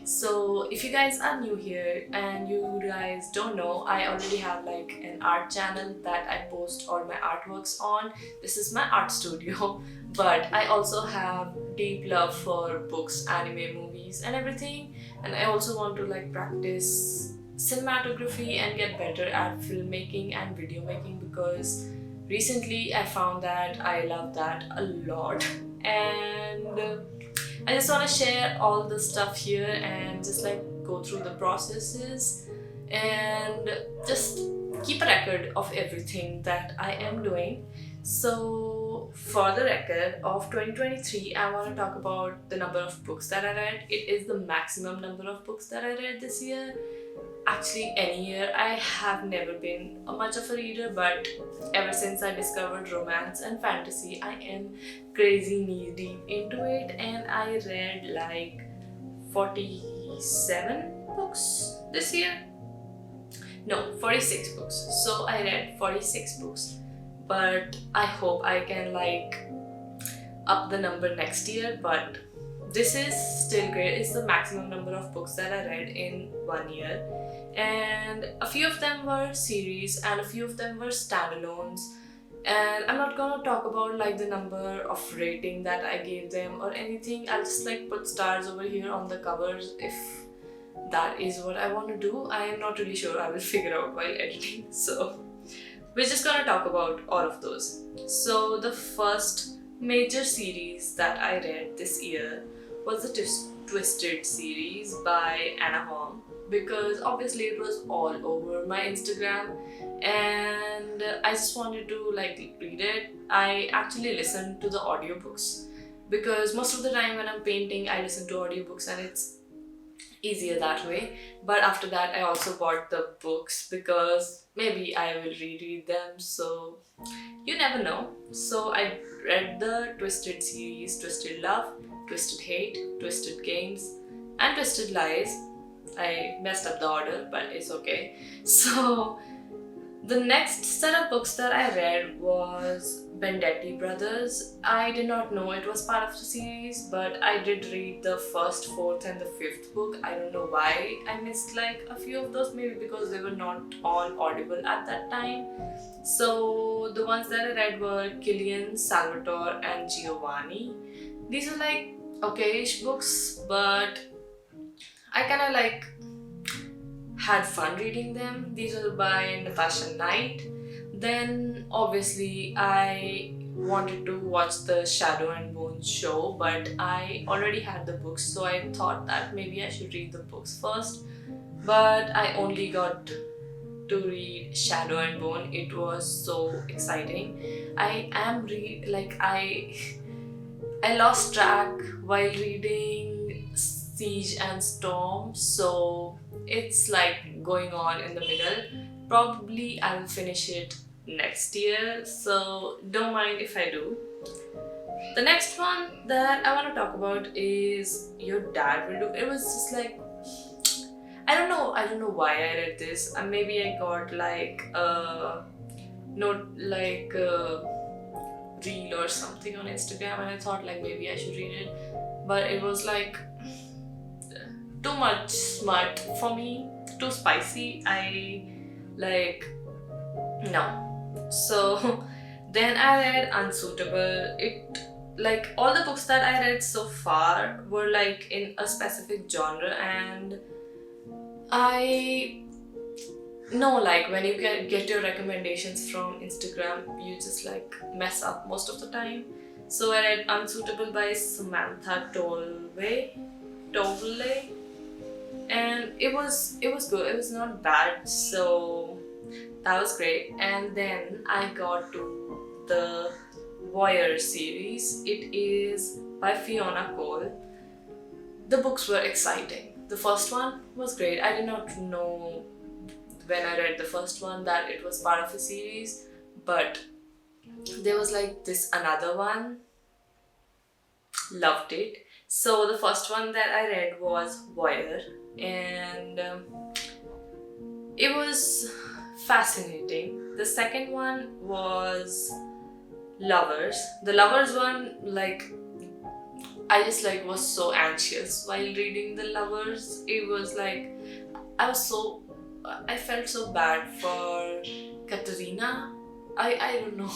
So if you guys are new here and you guys don't know, I already have like an art channel that I post all my artworks on. This is my art studio. But I also have deep love for books, anime, movies and everything. And I also want to like practice cinematography and get better at filmmaking and video making because recently I found that I love that a lot. And I just want to share all the stuff here and just like go through the processes and just keep a record of everything that I am doing. So, for the record of 2023, I want to talk about the number of books that I read. It is the maximum number of books that I read this year. Actually, any year. I have never been a much of a reader, but ever since I discovered romance and fantasy, I am crazy knee deep into it, and I read like 47 books this year. No, 46 books. So I read 46 books, but I hope I can like up the number next year. But this is still great. It's the maximum number of books that I read in 1 year, and a few of them were series and a few of them were standalones. And I'm not gonna talk about like the number of rating that I gave them or anything. I'll just like put stars over here on the covers if that is what I want to do. I am not really sure. I will figure out while editing. So we're just gonna talk about all of those. So the first major series that I read this year was the Twisted series by Anna Hong, because obviously it was all over my Instagram and I just wanted to like read it. I actually listened to the audiobooks because most of the time when I'm painting I listen to audiobooks and it's easier that way. But after that I also bought the books because maybe I will reread them, so you never know. So I read the Twisted series: Twisted Love, Twisted Hate, Twisted Games, and Twisted Lies. I messed up the order, but it's okay. So the next set of books that I read was Bendetti Brothers. I did not know it was part of the series, but I did read the first, fourth, and the fifth book. I don't know why I missed like a few of those, maybe because they were not on Audible at that time. So the ones that I read were Killian, Salvatore, and Giovanni. These are like okayish books, but I kind of like had fun reading them. These are by Natasha Knight. Then obviously I wanted to watch the Shadow and Bone show, but I already had the books, so I thought that maybe I should read the books first. But I only got to read Shadow and Bone. It was so exciting. I am like I lost track while reading Siege and Storm, so it's like going on in the middle. Probably I will finish it next year, so don't mind if I do. The next one that I want to talk about is Your Dad Will Do. It was just like I don't know why I read this. Maybe I got like a note like a reel or something on Instagram, and I thought like maybe I should read it, but it was like too much smart for me, too spicy. I like no. So then I read Unsuitable. It like all the books that I read so far were like in a specific genre, and I know like when you get your recommendations from Instagram, you just like mess up most of the time. So I read Unsuitable by Samantha Tolve, and it was good. It was not bad, so that was great. And then I got to the Voyeur series. It is by Fiona Cole. The books were exciting. The first one was great. I did not know when I read the first one that it was part of a series, but there was like this another one. Loved it. So the first one that I read was Voyeur, and it was fascinating. The second one was Lovers. The Lovers one, like I just like was so anxious while reading The Lovers. It was like I was so I felt so bad for Katerina. I don't know.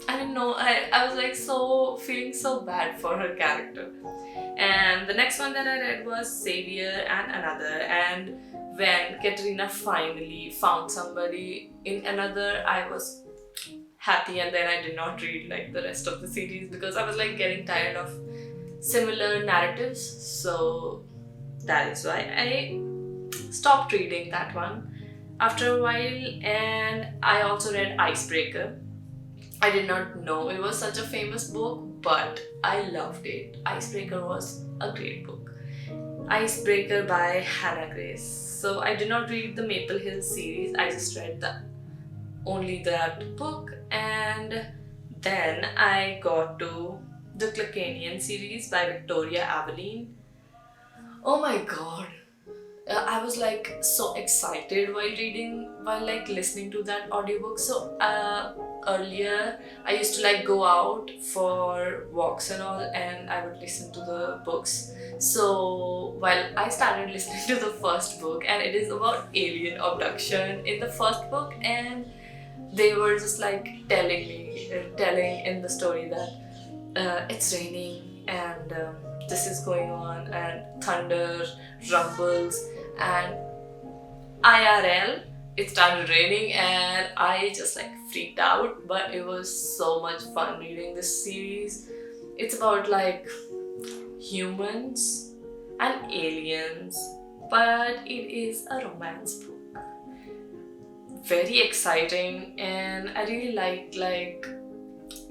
I don't know. I was like so feeling so bad for her character. And the next one that I read was Savior and Another. And when Katerina finally found somebody in Another, I was happy, and then I did not read like the rest of the series because I was like getting tired of similar narratives. So that is why I stopped reading that one after a while. And I also read Icebreaker. I did not know it was such a famous book, but I loved it. Icebreaker was a great book. Icebreaker by Hannah Grace. So I did not read the Maple Hill series, I just read only that book. And then I got to the Clacanian series by Victoria Aveline. Oh my god. I was like so excited while like listening to that audiobook. So earlier I used to like go out for walks and all, and I would listen to the books. So while I started listening to the first book, and it is about alien abduction in the first book, and they were just like telling in the story that it's raining and this is going on, and thunder rumbles, and IRL it started raining, and I just like freaked out. But it was so much fun reading this series. It's about like humans and aliens, but it is a romance book. Very exciting, and I really like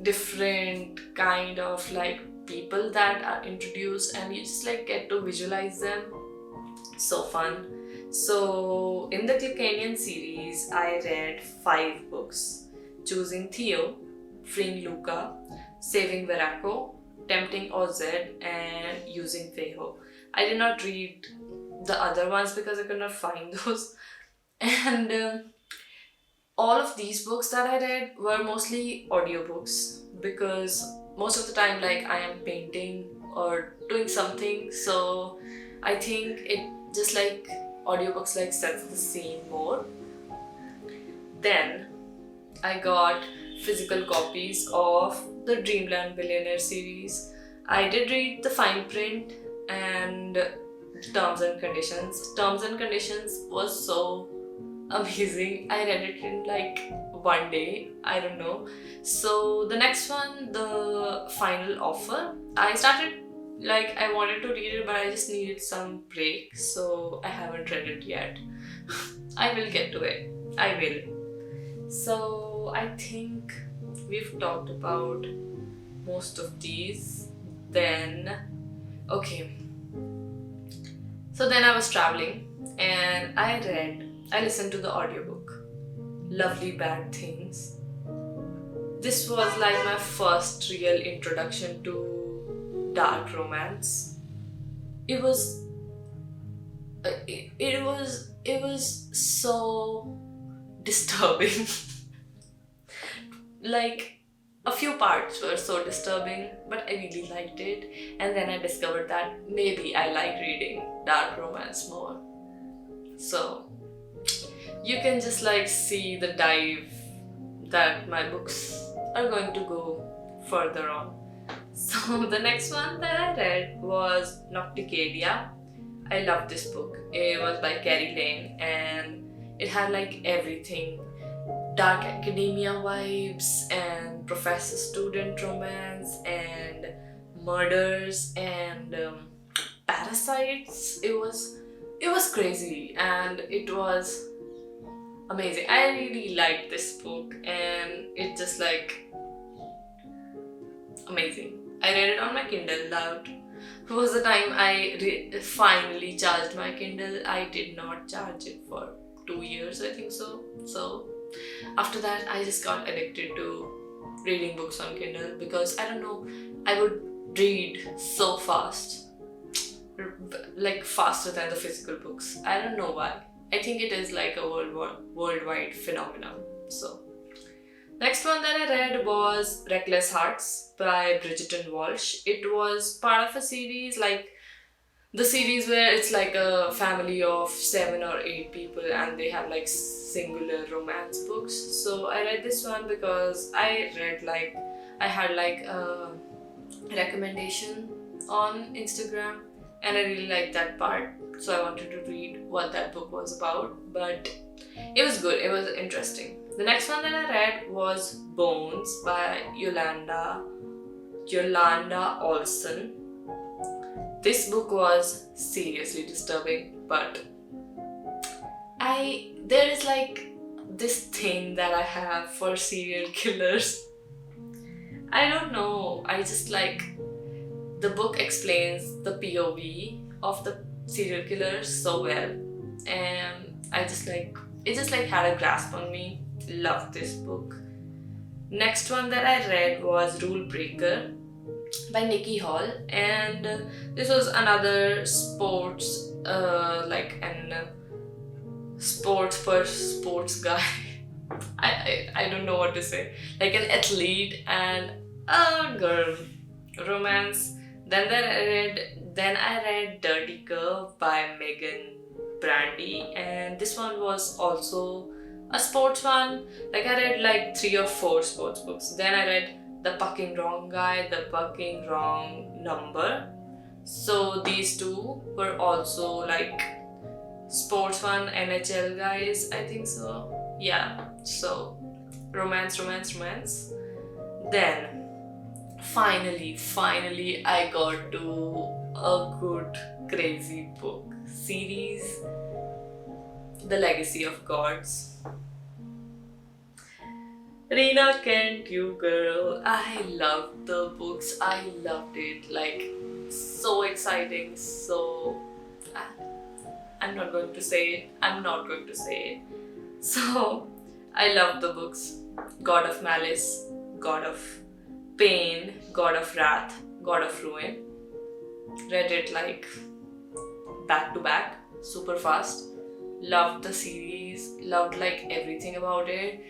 different kind of like people that are introduced, and you just like get to visualize them. So fun. So in the Clacanian series I read 5 books: Choosing Theo, Freeing Luca, Saving Veraco, Tempting Ozed, and Using Feho. I did not read the other ones because I could not find those. And all of these books that I read were mostly audiobooks, because most of the time like I am painting or doing something, so I think it just like audiobooks like sets the scene more. Then I got physical copies of the Dreamland Billionaire series. I did read the fine print and terms and conditions. Terms and conditions was so amazing. I read it in like one day. I don't know. So the next one, the final offer, I started like I wanted to read it, but I just needed some break, so I haven't read it yet. I will get to it. I will. So I think we've talked about most of these. Then okay. So then I was traveling and I listened to the audiobook Lovely Bad Things. This was like my first real introduction to dark romance. It was it was so disturbing. Like a few parts were so disturbing, but I really liked it. And then I discovered that maybe I like reading dark romance more. So you can just like see the dive that my books are going to go further on. So the next one that I read was Nocticadia. I love this book. It was by Carrie Lane, and it had like everything: dark academia vibes and professor student romance and murders and parasites. It was crazy, and it was amazing. I really liked this book, and it just like amazing. I read it on my Kindle Loud. It was the time I finally charged my Kindle. I did not charge it for 2 years, I think so. So after that, I just got addicted to reading books on Kindle, because I don't know, I would read so fast, like faster than the physical books. I don't know why. I think it is like a worldwide phenomenon. So Next one that I read was Reckless Hearts by Bridgerton Walsh. It was part of a series, like the series where it's like a family of 7 or 8 people and they have like singular romance books. So I read this one because I had like a recommendation on Instagram and I really liked that part. So I wanted to read what that book was about, but it was good, it was interesting. The next one that I read was Bones by Yolanda Olson. This book was seriously disturbing, but there is like this thing that I have for serial killers. I don't know. I just like the book explains the POV of the serial killers so well, and I just like it just like had a grasp on me. Loved this book. Next one that I read was Rule Breaker by Nikki Hall, and this was another sports sports guy. I don't know what to say, like an athlete and a girl romance. Then I read Dirty Curve by Megan Brandy, and this one was also a sports one. Like I read like 3 or 4 sports books. Then I read The Fucking Wrong Guy, The Fucking Wrong Number. So these two were also like sports one, NHL guys, I think so. Yeah, so romance. Then finally I got to a good crazy book series, The Legacy of Gods. Rena Kent, you girl. I loved the books. I loved it. Like, so exciting. So, I'm not going to say it. So, I loved the books. God of Malice, God of Pain, God of Wrath, God of Ruin. Read it like back to back, super fast. Loved the series, loved like everything about it.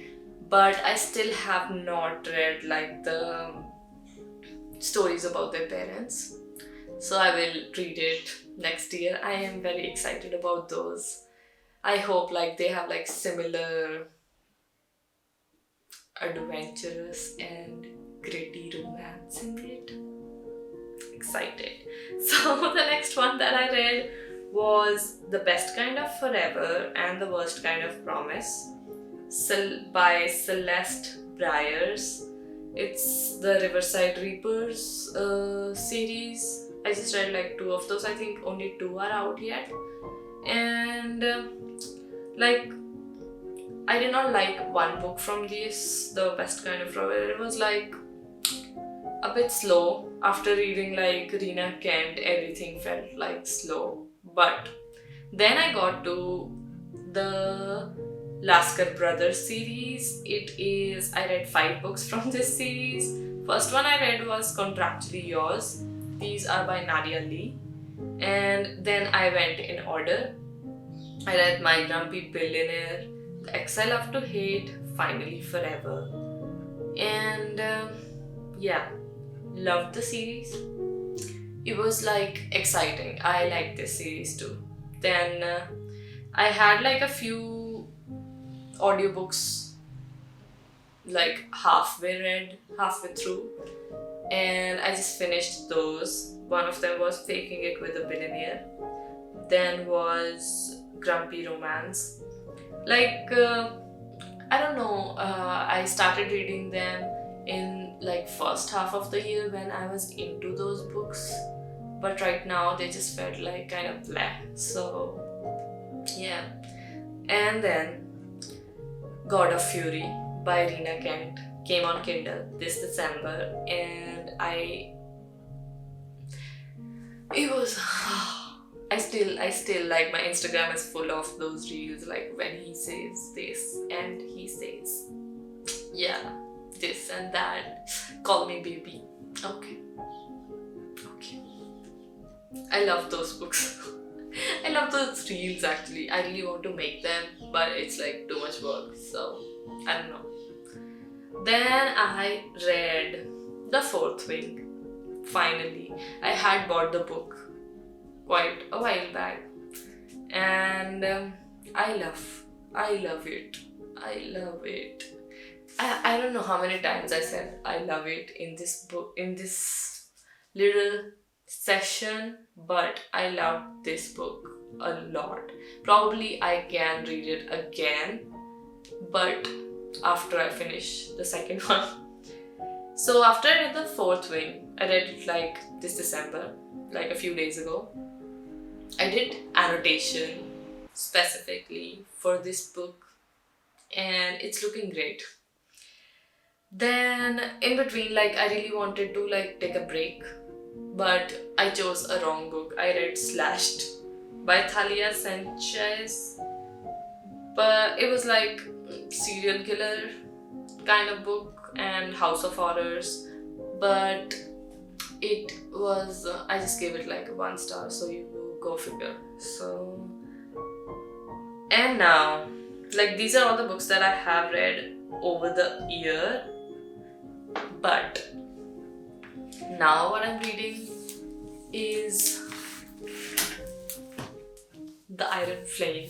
But I still have not read like the stories about their parents. So I will read it next year. I am very excited about those. I hope like they have like similar adventurous and gritty romance in it. Excited. So the next one that I read was The Best Kind of Forever and the Worst Kind of Promise by Celeste Briers. It's the Riverside Reapers series. I just read like 2 of those. I think only 2 are out yet. And like I did not like one book from this, The Best Kind of Forever. It was like a bit slow. After reading like Rena Kent, everything felt like slow. But then I got to the Lasker Brothers series. I read 5 books from this series. First one I read was Contractually Yours. These are by Nadia Lee. And then I went in order. I read My Grumpy Billionaire, The Ex I Love to Hate, Finally Forever. And yeah, loved the series. It was like exciting. I liked this series too. Then I had like a few audiobooks like halfway read, halfway through, and I just finished those. One of them was Faking It with a Billionaire, then was Grumpy Romance. Like, I don't know, I started reading them in like first half of the year when I was into those books, but right now they just felt like kind of blah. So yeah. And then God of Fury by Rena Kent came on Kindle this December, and it was I still like, my Instagram is full of those reels like when he says this and he says yeah, this and that, call me baby. Okay. I love those books. I love those reels actually. I really want to make them, but it's like too much work, so I don't know. Then I read The Fourth Wing. Finally, I had bought the book quite a while back, and I love it. I love it. I don't know how many times I said I love it in this book, in this little session, but I loved this book a lot. Probably I can read it again, but after I finish the second one. So after I read The Fourth Wing, I read it like this December, like a few days ago. I did annotation specifically for this book, and it's looking great. Then in between, like I really wanted to like take a break, but I chose a wrong book. I read Slashed by Thalia Sanchez, but it was like serial killer kind of book and House of Horrors, but it was I just gave it like a 1 star, so you go figure. So, and now, like these are all the books that I have read over the year, but now what I'm reading is The Iron Flame.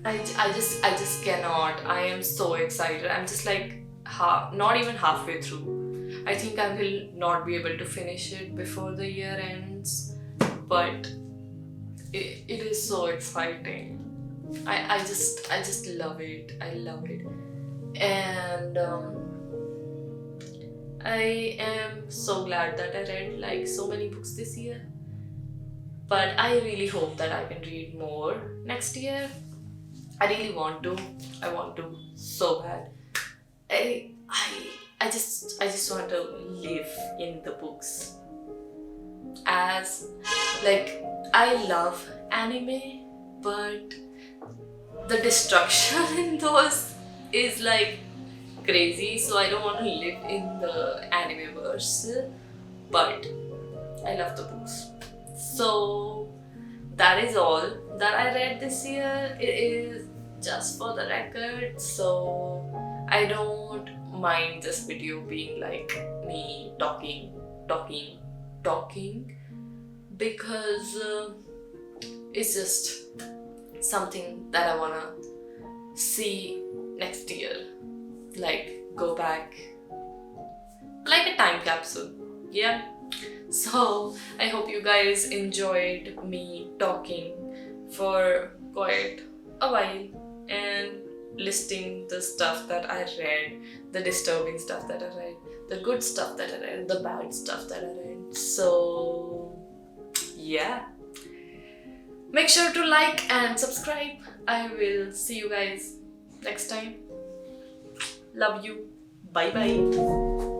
I just cannot. I am so excited. I'm just like not even halfway through. I think I will not be able to finish it before the year ends, but it is so exciting. I just love it. I love it. And I am so glad that I read like so many books this year. But I really hope that I can read more next year. I really want to. I want to so bad. I just want to live in the books. As like I love anime, but the destruction in those is like crazy, so I don't want to live in the anime verse, but I love the books. So that is all that I read this year. It is just for the record, so I don't mind this video being like me talking because it's just something that I wanna see next year, like go back like a time capsule. Yeah. So I hope you guys enjoyed me talking for quite a while and listing the stuff that I read, the disturbing stuff that I read, the good stuff that I read, the bad stuff that I read. So yeah, make sure to like and subscribe. I will see you guys next time. Love you. Bye bye.